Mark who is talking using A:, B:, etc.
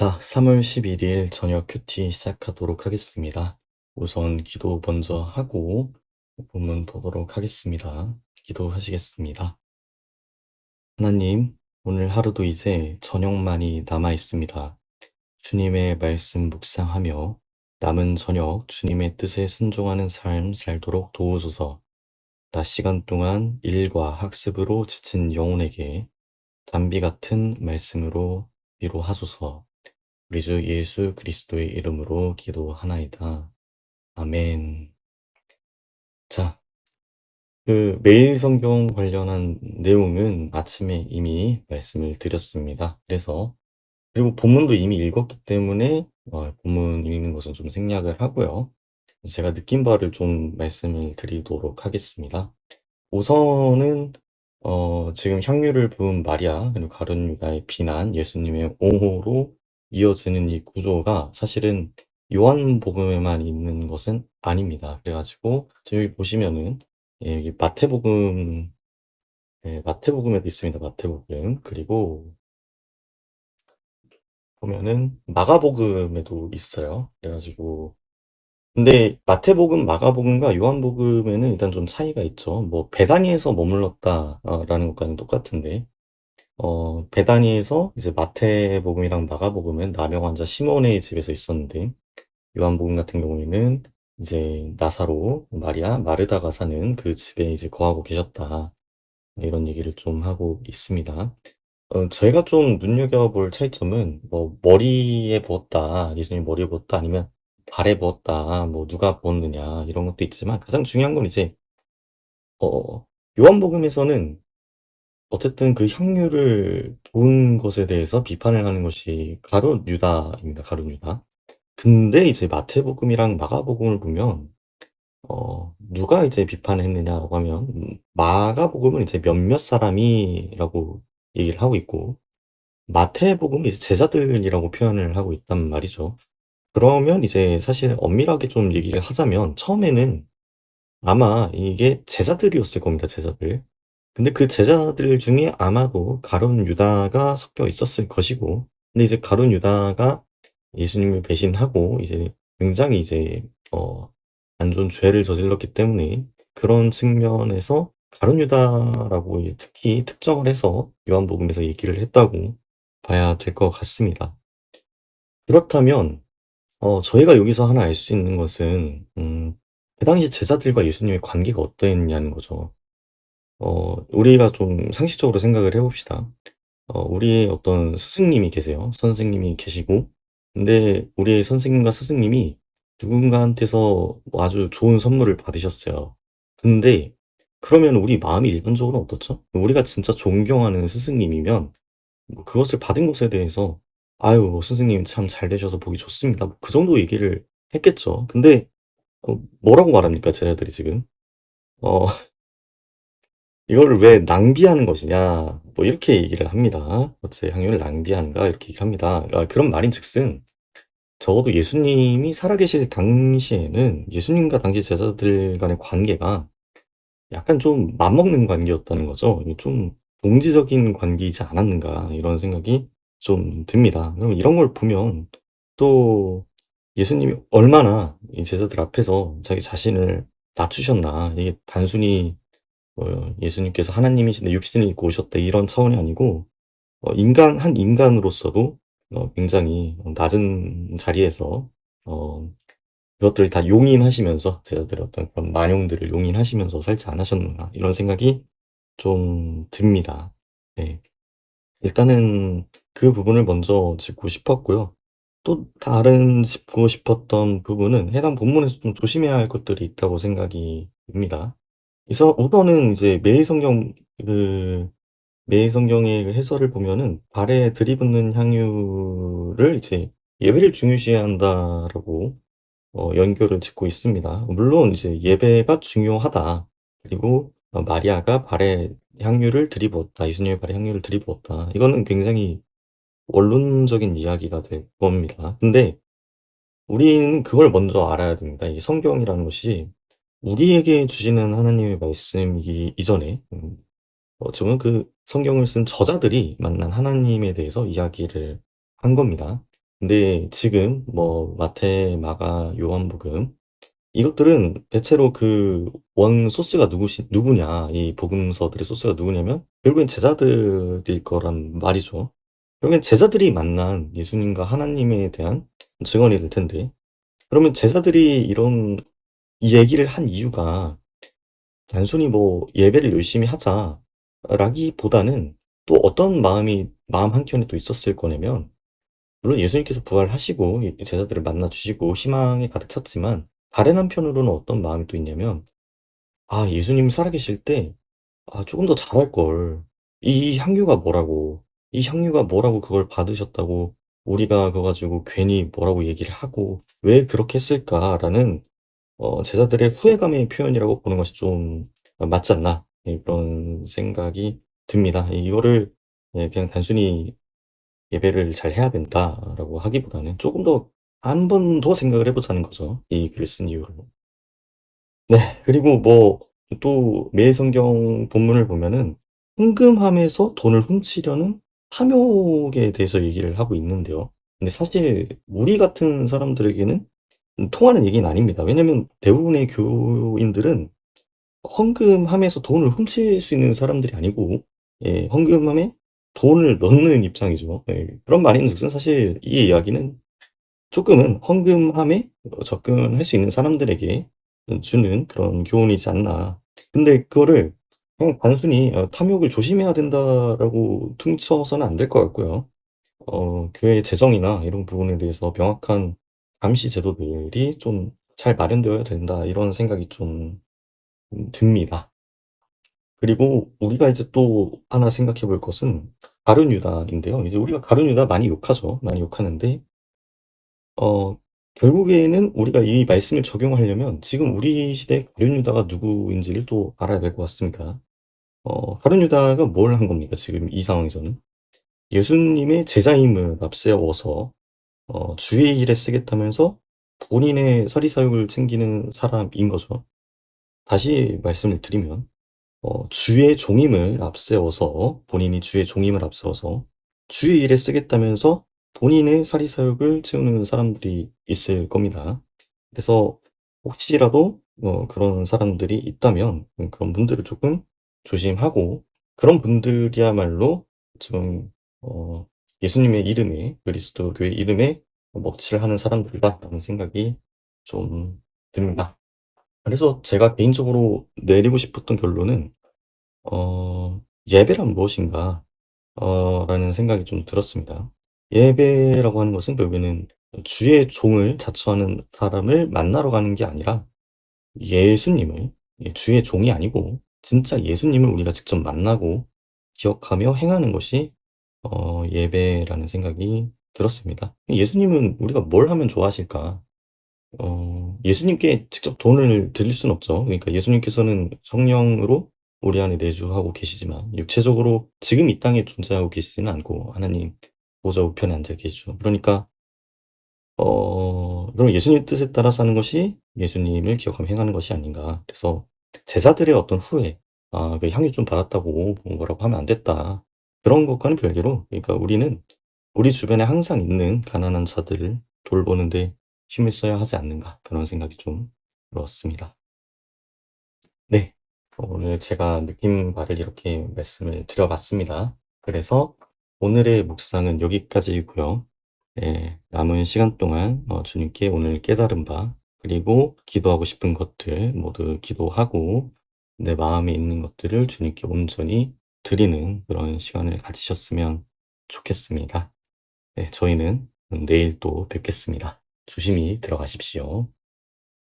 A: 자, 3월 11일 저녁 큐티 시작하도록 하겠습니다. 우선 기도 먼저 하고 본문 보도록 하겠습니다. 기도하시겠습니다. 하나님, 오늘 하루도 이제 저녁만이 남아 있습니다. 주님의 말씀 묵상하며 남은 저녁 주님의 뜻에 순종하는 삶 살도록 도우소서. 낮 시간 동안 일과 학습으로 지친 영혼에게 단비 같은 말씀으로 위로하소서. 우리 주 예수 그리스도의 이름으로 기도하나이다. 아멘. 자, 매일 성경 관련한 내용은 아침에 이미 말씀을 드렸습니다. 그리고 본문도 이미 읽었기 때문에, 본문 읽는 것은 좀 생략을 하고요. 제가 느낀 바를 좀 말씀을 드리도록 하겠습니다. 우선은, 지금 향유를 부은 마리아, 그리고 가룟 유다의 비난, 예수님의 옹호로 이어지는 이 구조가 사실은 요한복음에만 있는 것은 아닙니다. 그래가지고, 지금 여기 보시면은, 예, 여기 마태복음, 예, 마태복음에도 있습니다. 마태복음. 그리고 보면은 마가복음에도 있어요. 그래가지고, 근데 마태복음, 마가복음과 요한복음에는 일단 좀 차이가 있죠. 뭐, 베다니에서 머물렀다라는 것과는 똑같은데, 베다니에서 이제 마태복음이랑 마가복음은 나병 환자 시몬의 집에서 있었는데, 요한복음 같은 경우에는 이제 나사로, 마리아, 마르다가 사는 그 집에 이제 거하고 계셨다. 이런 얘기를 좀 하고 있습니다. 제가 좀 눈여겨볼 차이점은 뭐 머리에 부었다, 예수님 머리에 부었다, 아니면 발에 부었다, 뭐 누가 부었느냐 이런 것도 있지만 가장 중요한 건 이제 요한복음에서는 어쨌든 그 향유를 부은 것에 대해서 비판을 하는 것이 가룟 유다입니다. 가룟 유다. 근데 이제 마태복음이랑 마가복음을 보면 누가 이제 비판을 했느냐라고 하면 마가복음은 이제 몇몇 사람이라고 얘기를 하고 있고 마태복음은 이제 제자들이라고 표현을 하고 있단 말이죠. 그러면 이제 사실 엄밀하게 좀 얘기를 하자면 처음에는 아마 이게 제자들이었을 겁니다. 제자들. 근데 그 제자들 중에 아마도 가룟 유다가 섞여 있었을 것이고 근데 이제 가룟 유다가 예수님을 배신하고 이제 굉장히 이제 안 좋은 죄를 저질렀기 때문에 그런 측면에서 가룟 유다라고 이제 특히 특정을 해서 요한복음에서 얘기를 했다고 봐야 될 것 같습니다. 그렇다면 저희가 여기서 하나 알 수 있는 것은 그 당시 제자들과 예수님의 관계가 어땠냐는 거죠. 우리가 좀 상식적으로 생각을 해 봅시다. 우리의 어떤 스승님이 계세요. 선생님이 계시고 근데 우리의 선생님과 스승님이 누군가한테서 뭐 아주 좋은 선물을 받으셨어요. 근데 그러면 우리 마음이 일반적으로 어떻죠? 우리가 진짜 존경하는 스승님이면 뭐 그것을 받은 것에 대해서 "아유 뭐 선생님 참 잘 되셔서 보기 좋습니다." 뭐 그 정도 얘기를 했겠죠. 근데 뭐라고 말합니까 제자들이 지금? 어 "이거를 왜 낭비하는 것이냐." 뭐 이렇게 얘기를 합니다. "어째 향유를 낭비하는가?" 이렇게 얘기를 합니다. 그런 말인즉슨 적어도 예수님이 살아계실 당시에는 예수님과 당시 제자들 간의 관계가 약간 좀 맞먹는 관계였다는 거죠. 이게 좀 '동지적인 관계이지 않았는가.' 이런 생각이 좀 듭니다. 그럼 이런 걸 보면 또 예수님이 얼마나 이 제자들 앞에서 자기 자신을 낮추셨나. 이게 단순히 예수님께서 하나님이신데 육신을 입고 오셨다 이런 차원이 아니고 한 인간으로서도 굉장히 낮은 자리에서 어 그것들을 다 용인하시면서 제자들의 어떤 그런 만용들을 용인하시면서 살지 않으셨는가 이런 생각이 좀 듭니다. 네. 일단은 그 부분을 먼저 짚고 싶었고요. 또 다른 짚고 싶었던 부분은 해당 본문에서 좀 조심해야 할 것들이 있다고 생각이 듭니다. 그래서 우선은 이제 그 매일 성경의 그 해설을 보면은 발에 들이붓는 향유를 이제 "예배를 중요시해야 한다."라고 연결을 짓고 있습니다. 물론 이제 "예배가 중요하다." 그리고 "마리아가 발에 향유를 들이부었다. 예수님의 발에 향유를 들이부었다." 이거는 굉장히 원론적인 이야기가 될 겁니다. 근데 우리는 그걸 먼저 알아야 됩니다. 이 성경이라는 것이 우리에게 주시는 하나님의 말씀이기 이전에 지금 그 성경을 쓴 저자들이 만난 하나님에 대해서 이야기를 한 겁니다. 근데 지금 뭐 마태, 마가, 요한복음 이것들은 대체로 그 원 소스가 누구냐, 이 복음서들의 소스가 누구냐면 결국엔 제자들일 거란 말이죠. 결국엔 제자들이 만난 예수님과 하나님에 대한 증언이 될 텐데, 그러면 제자들이 이런 이 얘기를 한 이유가 단순히 뭐 '예배를 열심히 하자.'라기보다는 또 어떤 마음 한켠에 또 있었을 거냐면, 물론 예수님께서 부활하시고 이 제자들을 만나 주시고 희망이 가득 찼지만 다른 한편으로는 어떤 마음이 또 있냐면 '아, 예수님이 살아계실 때 조금 더 잘할 걸. 이 향유가 뭐라고. 이 향유가 뭐라고 그걸 받으셨다고 우리가 그거 가지고 괜히 뭐라고 얘기를 하고 왜 그렇게 했을까.'라는 제자들의 후회감의 표현이라고 보는 것이 좀 맞지 않나, 예 그런 생각이 듭니다. 이거를 그냥 단순히 '예배를 잘 해야 된다.'라고 하기보다는 조금 더 한 번 더 생각을 해 보자는 거죠, 이 글을 쓴 이유로. 네. 그리고 뭐 또 매성경 본문을 보면은 헌금함에서 돈을 훔치려는 탐욕에 대해서 얘기를 하고 있는데요. 근데 사실 우리 같은 사람들에게는 통하는 얘기는 아닙니다. 왜냐면 대부분의 교인들은 헌금함에서 돈을 훔칠 수 있는 사람들이 아니고, 헌금함에 돈을 넣는 입장이죠. 그런 말인즉슨 사실 이 이야기는 조금은 헌금함에 접근할 수 있는 사람들에게 주는 그런 교훈이지 않나. 근데 그거를 그냥 단순히 '탐욕을 조심해야 된다.'라고 퉁쳐서는 안 될 것 같고요. 교회의 재정이나 이런 부분에 대해서 명확한 감시 제도들이 좀 잘 마련되어야 된다, 이런 생각이 좀 듭니다. 그리고 우리가 이제 또 하나 생각해 볼 것은 가룟 유다인데요. 이제 우리가 가룟 유다 많이 욕하죠. 많이 욕하는데 어 결국에는 우리가 이 말씀을 적용하려면 지금 우리 시대의 가룟 유다가 누구인지를 또 알아야 될 것 같습니다. 가룟 유다가 뭘 한 겁니까 지금 이 상황에서는? 예수님의 제자임을 앞세워서 주의 일에 쓰겠다면서 본인의 서리사욕을 챙기는 사람인 거죠. 다시 말씀을 드리면 주의 종임을 앞세워서, 본인이 주의 종임을 앞세워서 주의 일에 쓰겠다면서 본인의 사리사욕을 채우는 사람들이 있을 겁니다. 그래서 혹시라도 그런 사람들이 있다면 그런 분들을 조금 조심하고, 그런 분들이야말로 지금 예수님의 이름에, 그리스도교의 이름에 먹칠을 하는 사람들이다라는 생각이 좀 듭니다. 그래서 제가 개인적으로 내리고 싶었던 결론은 '예배란 무엇인가?' 라는 생각이 좀 들었습니다. 예배라고 하는 것은 결국에는 주의 종을 자처하는 사람을 만나러 가는 게 아니라 예수님을, 주의 종이 아니고 진짜 예수님을 우리가 직접 만나고 기억하며 행하는 것이 예배라는 생각이 들었습니다. 예수님은 우리가 뭘 하면 좋아하실까? 예수님께 직접 돈을 드릴 수는 없죠. 그러니까 예수님께서는 성령으로 우리 안에 내주하고 계시지만 육체적으로 지금 이 땅에 존재하고 계시지는 않고 하나님 보좌 우편에 앉아 계시죠. 그러니까 그럼 예수님 뜻에 따라 사는 것이 예수님을 기억하며 행하는 것이 아닌가. 그래서 제자들의 어떤 후회, '그 향유 좀 받았다고 뭐라고 하면 안 됐다.' 그런 것과는 별개로, 그러니까 우리는 우리 주변에 항상 있는 가난한 자들을 돌보는 데 힘을 써야 하지 않는가, 그런 생각이 좀 들었습니다. 네. 오늘 제가 느낀 바를 이렇게 말씀을 드려 봤습니다. 그래서 오늘의 묵상은 여기까지이고요. 남은 시간 동안 주님께 오늘 깨달은 바, 그리고 기도하고 싶은 것들 모두 기도하고 내 마음에 있는 것들을 주님께 온전히 드리는 그런 시간을 가지셨으면 좋겠습니다. 네, 저희는 내일 또 뵙겠습니다. 조심히 들어가십시오.